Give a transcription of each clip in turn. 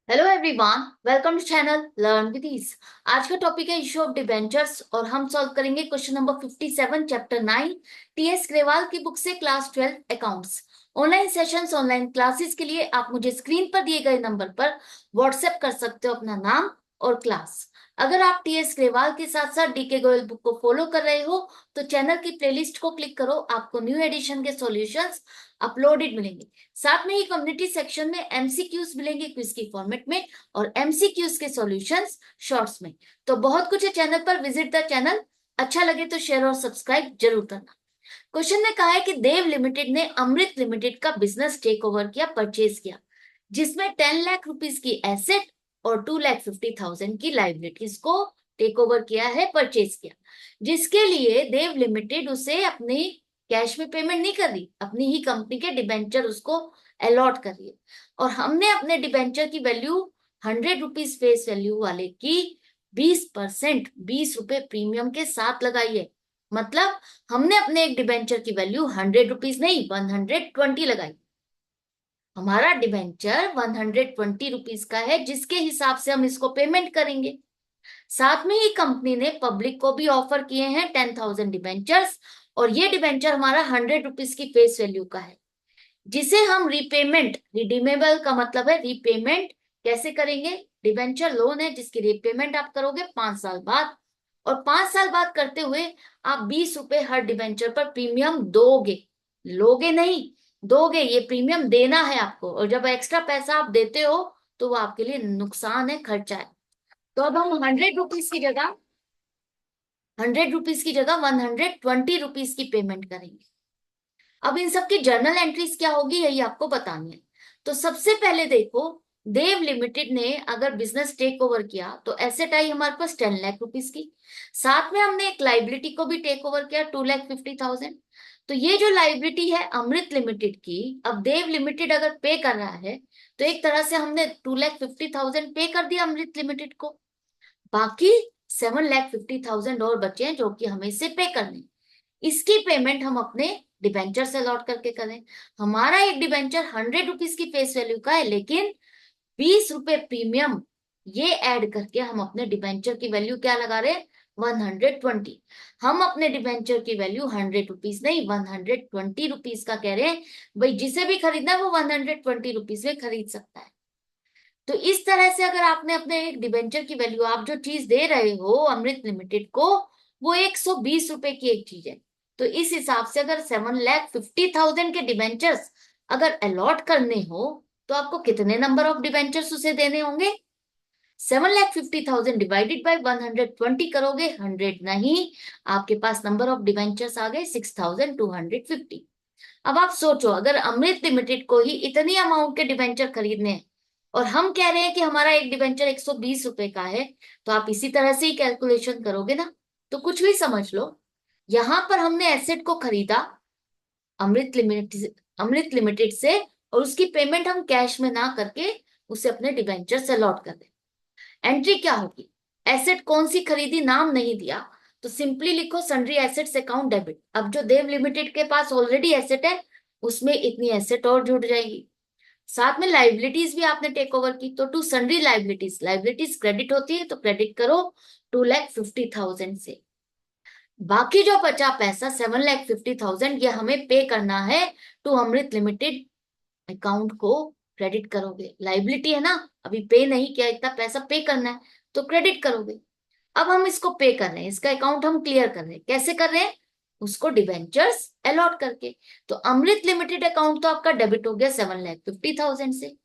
Hello everyone, welcome to channel learn with ease. आज का topic है इशू ऑफ डिबेंचर्स और हम सॉल्व करेंगे question number 57 chapter 9 TS Grewal की बुक से class 12 accounts. Online sessions online classes के लिए आप मुझे स्क्रीन पर दिए गए नंबर पर व्हाट्सएप कर सकते हो अपना नाम और क्लास। अगर आप टीएस ग्रेवाल के साथ साथ डीके गोयल बुक को फॉलो कर रहे हो तो चैनल की प्लेलिस्ट को क्लिक करो, आपको न्यू एडिशन के सॉल्यूशंस अपलोडेड मिलेंगे। साथ में ही कम्युनिटी सेक्शन में एमसीक्यूज मिलेंगे क्विज की फॉर्मेट में और एमसीक्यूज के सॉल्यूशंस शॉर्ट्स में। तो बहुत कुछ है चैनल पर, विजिट द चैनल। अच्छा लगे तो शेयर और सब्सक्राइब जरूर करना। क्वेश्चन में कहा है कि देव लिमिटेड ने अमृत लिमिटेड का बिजनेस टेक ओवर किया, परचेज किया, जिसमें 10 लाख रुपीस की एसेट और 2,50,000 की लाइबिलिटीज को टेक ओवर किया है, परचेज किया, जिसके लिए देव लिमिटेड उसे अपनी कैश में पेमेंट नहीं कर रही, अपनी ही कंपनी के डिबेंचर उसको अलॉट कर रही है। और हमने अपने डिबेंचर की वैल्यू 100 रुपीज फेस वैल्यू वाले की 20%, 20 रुपए प्रीमियम के साथ लगाई है। मतलब हमने अपने एक डिबेंचर की वैल्यू 100 रुपीज नहीं 120 लगाई। हमारा डिबेंचर 120 रुपीज का है, जिसके हिसाब से हम इसको पेमेंट करेंगे। साथ में ही कंपनी ने पब्लिक को भी ऑफर किए हैं 10,000 डिबेंचर्स, और ये डिबेंचर हमारा 100 रुपीज की फेस वैल्यू का है, जिसे हम रीपेमेंट, रिडीमेबल का मतलब है रीपेमेंट, कैसे करेंगे। डिबेंचर लोन है जिसकी रीपेमेंट आप करोगे 5 साल बाद, और 5 साल बाद करते हुए आप 20 रुपए हर डिबेंचर पर प्रीमियम दोगे, लोगे नहीं, दोगे। ये प्रीमियम देना है आपको, और जब एक्स्ट्रा पैसा आप देते हो तो वो आपके लिए नुकसान है, खर्चा है। तो अब हम 100 रुपीज की जगह 120 रुपीज की पेमेंट करेंगे। अब इन सब की जर्नल एंट्रीज क्या होगी यही आपको बतानी है। तो सबसे पहले देखो, देव लिमिटेड ने अगर बिजनेस टेक ओवर किया तो एसेट आई हमारे पास 10 लाख रुपीस की, साथ में हमने एक लाइबिलिटी को भी टेक ओवर किया 2,50,000। तो ये जो लाइबिलिटी है अमृत लिमिटेड की, अब देव लिमिटेड अगर पे कर रहा है तो एक तरह से हमने 2,50,000 पे कर दिया अमृत लिमिटेड को। बाकी 7,50,000 और बचे हैं जो कि हमें इसे पे करने। इसकी पेमेंट हम अपने डिबेंचर से लौट करके करें। हमारा एक डिबेंचर 100 रुपीज की फेस वैल्यू का है, लेकिन 20 रुपए प्रीमियम ये ऐड करके हम अपने डिबेंचर की वैल्यू क्या लगा रहे हैं, 120। हम अपने डिबेंचर की वैल्यू 100 रुपीज नहीं 120 रुपीज का कह रहे हैं। भाई जिसे भी खरीदना है वो 120 रुपीज में खरीद सकता है। तो इस तरह से अगर आपने अपने एक डिबेंचर की वैल्यू, आप जो चीज दे रहे हो अमृत लिमिटेड को, वो 120 रुपए की एक चीज है, तो इस हिसाब से अगर 7,50,000 के डिबेंचर्स अगर अलॉट करने हो तो आपको कितने नंबर ऑफ डिबेंचर्स उसे देने होंगे। 7,50,000 डिवाइडेड बाई 120 करोगे, 100 नहीं, आपके पास नंबर ऑफ डिबेंचर्स आ गए 6,250। अब आप सोचो, अगर अमृत लिमिटेड को ही इतनी अमाउंट के डिबेंचर खरीदने हैं और हम कह रहे हैं कि हमारा एक डिबेंचर 120 रुपए का है, तो आप इसी तरह से ही कैलकुलेशन करोगे ना। तो कुछ भी समझ लो, यहां पर हमने एसेट को खरीदा अमृत लिमिटेड से, और उसकी पेमेंट हम कैश में ना करके उसे अपने डिबेंचर से लौट कर दे। एंट्री क्या होगी, एसेट कौन सी खरीदी नाम नहीं दिया, तो सिंपली लिखो सन्ड्री एसेट्स अकाउंट डेबिट। अब जो देव लिमिटेड के पास ऑलरेडी एसेट है उसमें इतनी एसेट और जुड़ जाएगी। साथ में लाइबिलिटीज भी आपने टेक ओवर की, तो to sundry liabilities, liabilities credit होती है तो क्रेडिट करो 2,50,000 से। बाकी जो बचा पैसा 7,50,000 ये हमें पे करना है टू अमृत लिमिटेड अकाउंट को क्रेडिट करोगे। लाइबिलिटी है ना, अभी पे नहीं किया, इतना पैसा पे करना है तो क्रेडिट करोगे। अब हम इसको पे कर रहे हैं, इसका अकाउंट हम क्लियर कर रहे हैं, कैसे कर रहे हैं, उसको डिबेंचर्स अलॉट करके। तो अमृत लिमिटेड अकाउंट तो आपका डेबिट हो गया 7,50,000 से।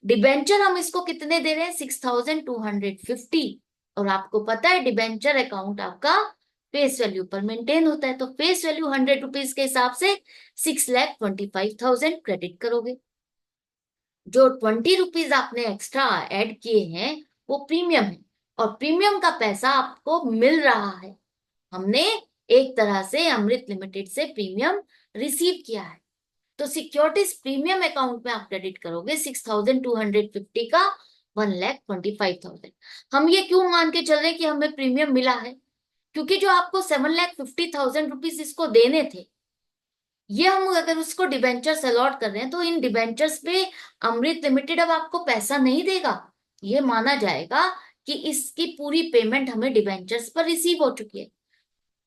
डिबेंचर हम इसको कितने दे रहे हैं, 6,250। और आपको पता है डिबेंचर अकाउंट आपका फेस वैल्यू पर मेंटेन होता है, तो फेस वैल्यू 100 रुपीज के हिसाब से 6,25,000 क्रेडिट करोगे। जो 20 रुपीज आपने एक्स्ट्रा ऐड किए हैं वो प्रीमियम है, और प्रीमियम का पैसा आपको मिल रहा है। हमने एक तरह से अमृत लिमिटेड से प्रीमियम रिसीव किया है। तो सिक्योरिटीज प्रीमियम अकाउंट में आप क्रेडिट करोगे 6,250 का 1,25,000। हम ये क्यों मान के चल रहे हैं कि हमें प्रीमियम मिला है, क्योंकि जो आपको 7,50,000 रुपीज इसको देने थे, ये हम अगर उसको डिबेंचर्स अलॉट कर रहे हैं तो इन डिबेंचर्स पे अमृत लिमिटेड अब आपको पैसा नहीं देगा, ये माना जाएगा कि इसकी पूरी पेमेंट हमें डिबेंचर्स पर रिसीव हो चुकी है,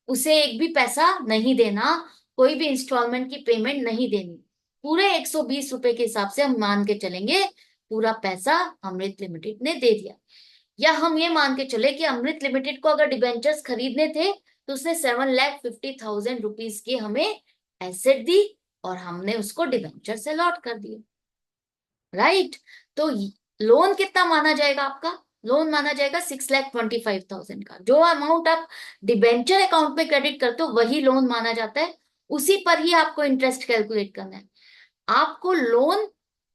उसे एक भी पैसा नहीं देना, कोई भी इंस्टॉलमेंट की पेमेंट नहीं देनी। पूरे 120 रुपए के हिसाब से हम मान के चलेंगे पूरा पैसा अमृत लिमिटेड ने दे दिया। या हम ये मान के चले कि अमृत लिमिटेड को अगर डिबेंचर्स खरीदने थे तो उसने 7,50,000 रुपीज की हमें एसेट दी और हमने उसको डिबेंचर से लॉट कर दिया, राइट। तो लोन कितना माना जाएगा आपका? लोन माना जाएगा 6,25,000 का। जो अमाउंट आप डिबेंचर अकाउंट में क्रेडिट करते हो वही लोन माना जाता है, उसी पर ही आपको इंटरेस्ट कैलकुलेट करना है। आपको लोन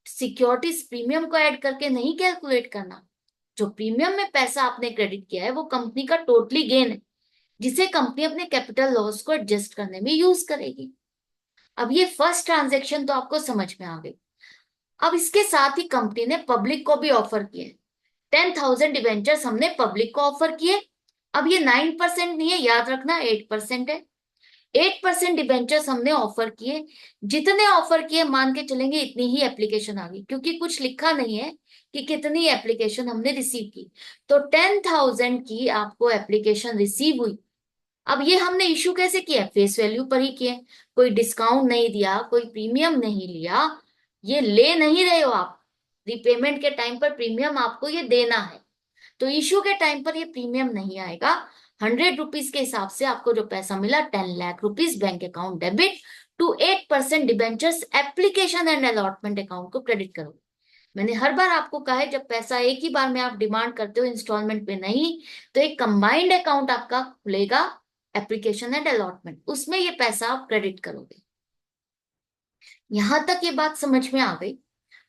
सिक्योरिटीज प्रीमियम को ऐड करके नहीं कैलकुलेट करना। जो प्रीमियम में पैसा आपने क्रेडिट किया है वो कंपनी का टोटली गेन है, जिसे कंपनी अपने कैपिटल लॉस को एडजस्ट करने में यूज करेगी। अब ये फर्स्ट ट्रांजेक्शन तो आपको समझ में आ गई। अब इसके साथ ही कंपनी ने पब्लिक को भी ऑफर किए, 10,000 डिवेंचर्स हमने पब्लिक को ऑफर किए। अब ये 9% नहीं है, याद रखना 8% है। 8% डिबेंचर्स हमने ऑफर किए। जितने ऑफर किए मान के चलेंगे इतनी ही एप्लीकेशन आ गई, क्योंकि कुछ लिखा नहीं है कि कितनी एप्लीकेशन हमने रिसीव की। तो 10,000 की आपको एप्लीकेशन रिसीव हुई। अब ये हमने इशू कैसे किया? फेस वैल्यू पर ही किए, कोई डिस्काउंट नहीं दिया, कोई प्रीमियम नहीं लिया। ये ले नहीं रहे हो आप, रिपेमेंट के टाइम पर प्रीमियम आपको ये देना है, तो इशू के टाइम पर ये प्रीमियम नहीं आएगा। 100 रुपीज के हिसाब से आपको जो पैसा मिला 10 lakh rupees bank account debit to 8% debentures application and allotment account को क्रेडिट करो। मैंने हर बार आपको कहा है जब पैसा एक ही बार में आप डिमांड करते हो इंस्टॉलमेंट पे नहीं, तो एक कंबाइंड अकाउंट आपका खुलेगा एप्लीकेशन एंड अलॉटमेंट, उसमें ये पैसा आप क्रेडिट करोगे। यहां तक ये बात समझ में आ गई।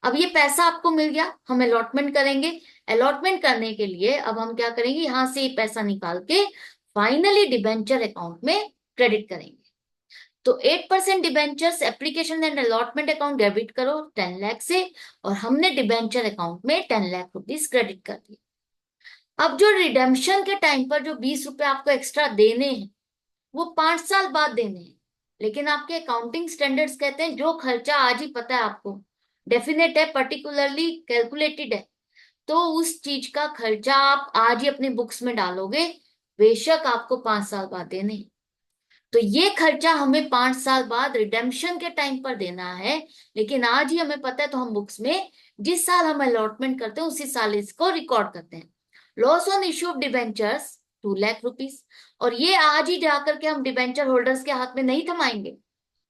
अब ये पैसा आपको मिल गया, हम अलॉटमेंट करेंगे। अलॉटमेंट करने के लिए अब हम क्या करेंगे, यहां से ये पैसा निकाल के फाइनली डिबेंचर अकाउंट में क्रेडिट करेंगे। तो 8% debentures application and allotment account debit करो 10 लाख से, और हमने डिबेंचर अकाउंट में 10 लाख रुपीज क्रेडिट कर दिए। अब जो रिडेम्पशन के टाइम पर जो 20 रुपए आपको एक्स्ट्रा देने हैं वो 5 साल बाद देने हैं, लेकिन आपके अकाउंटिंग स्टैंडर्ड्स कहते हैं जो खर्चा आज ही पता है आपको, डेफिनेट है, पर्टिकुलरली कैलकुलेटेड है, तो उस चीज का खर्चा आप आज ही अपनी बुक्स में डालोगे, बेशक आपको 5 साल बाद देने हैं। तो ये खर्चा हमें 5 साल बाद रिडेम्पशन के टाइम पर देना है, लेकिन आज ही हमें पता है तो हम बुक्स में जिस साल हम अलॉटमेंट करते हैं उसी साल इसको रिकॉर्ड करते हैं। Loss on issue of debentures 2 lakh rupees, और ये आज ही जाकर के हम डिबेंचर होल्डर्स के हाथ में नहीं थमाएंगे।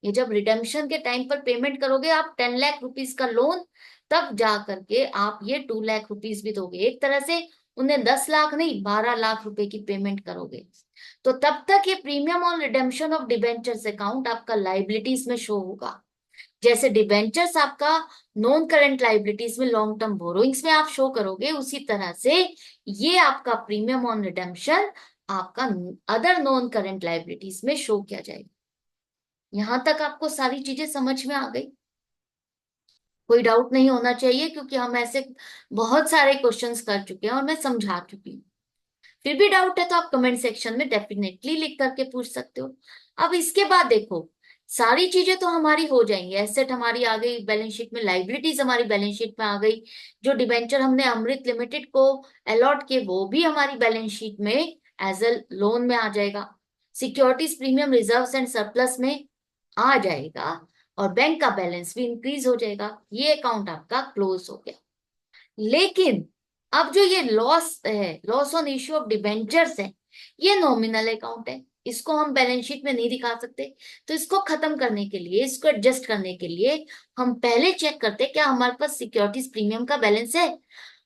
ये जब रिडेम्पशन के टाइम पर पेमेंट करोगे आप 10 लाख रुपीज का लोन, तब जा करके आप ये 2 लाख रुपीज भी दोगे। एक तरह से उन्हें 10 लाख नहीं 12 लाख रुपए की पेमेंट करोगे। तो तब तक ये premium on redemption of debentures account आपका लाइबिलिटीज में शो होगा। जैसे डिबेंचर्स आपका नॉन करंट लाइबिलिटीज में लॉन्ग टर्म बोरोइंग्स में आप शो करोगे, उसी तरह से ये आपका प्रीमियम ऑन रिडेम्पशन आपका अदर नॉन करंट लाइबिलिटीज में शो किया जाएगा। यहां तक आपको सारी चीजें समझ में आ गई? कोई डाउट नहीं होना चाहिए, क्योंकि हम ऐसे बहुत सारे क्वेश्चंस कर चुके हैं और मैं समझा चुकी हूँ। फिर भी डाउट है तो आप कमेंट सेक्शन में डेफिनेटली लिख करके पूछ सकते हो। अब इसके बाद देखो, सारी चीजें तो हमारी हो जाएंगी, एसेट हमारी आ गई बैलेंस शीट में, लाइबिलिटीज हमारी बैलेंस शीट में आ गई, जो डिबेंचर हमने अमृत लिमिटेड को अलॉट किए वो भी हमारी बैलेंस शीट में एज अ लोन में आ जाएगा, securities premium reserves and surplus में आ जाएगा, और बैंक का बैलेंस भी इंक्रीज हो जाएगा। ये अकाउंट आपका क्लोज हो गया। लेकिन अब जो ये लॉस है, loss on issue of debentures है, ये नॉमिनल अकाउंट है, इसको हम बैलेंस शीट में नहीं दिखा सकते। तो इसको खत्म करने के लिए, इसको एडजस्ट करने के लिए हम पहले चेक करते क्या हमारे पास सिक्योरिटीज प्रीमियम का बैलेंस है।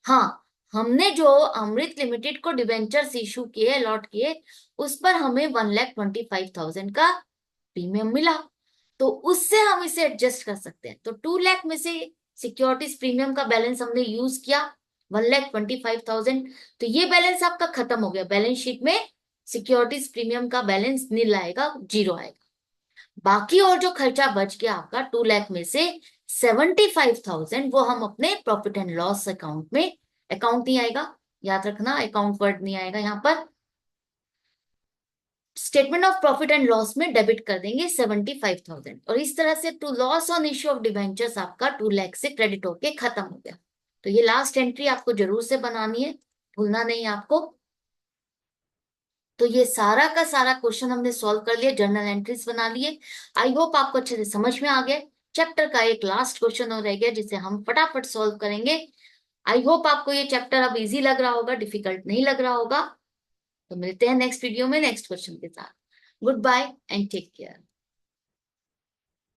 हाँ, हमने जो अमृत लिमिटेड को डिबेंचर्स इशू किए, अलॉट किए, उस पर हमें 1,25,000 का प्रीमियम मिला, तो उससे हम इसे एडजस्ट कर सकते हैं। तो 2 लाख में से सिक्योरिटीज प्रीमियम का बैलेंस हमने यूज किया 1,25,000, तो ये बैलेंस आपका खत्म हो गया। बैलेंस शीट में सिक्योरिटीज प्रीमियम का बैलेंस नील आएगा, जीरो आएगा। बाकी और जो खर्चा बच गया आपका 2 लाख में से 75,000, वो हम अपने प्रॉफिट एंड लॉस अकाउंट में, अकाउंट नहीं आएगा, याद रखना अकाउंट वर्ड नहीं आएगा यहाँ पर, statement of profit and loss में डेबिट कर देंगे 75,000, और इस तरह से to loss on issue of debentures आपका 2 लाख से क्रेडिट होके खत्म हो गया। तो ये लास्ट एंट्री आपको जरूर से बनानी है, भूलना नहीं आपको। तो ये सारा का सारा क्वेश्चन हमने सॉल्व कर लिया, जर्नल एंट्रीज बना लिए। आई होप आपको अच्छे से समझ में आ गया। चैप्टर का एक लास्ट क्वेश्चन और रह गया जिसे हम फटाफट सॉल्व करेंगे। आई होप आपको ये चैप्टर अब इजी लग रहा होगा, डिफिकल्ट नहीं लग रहा होगा। तो मिलते हैं नेक्स्ट वीडियो में नेक्स्ट क्वेश्चन के साथ। Goodbye and take care.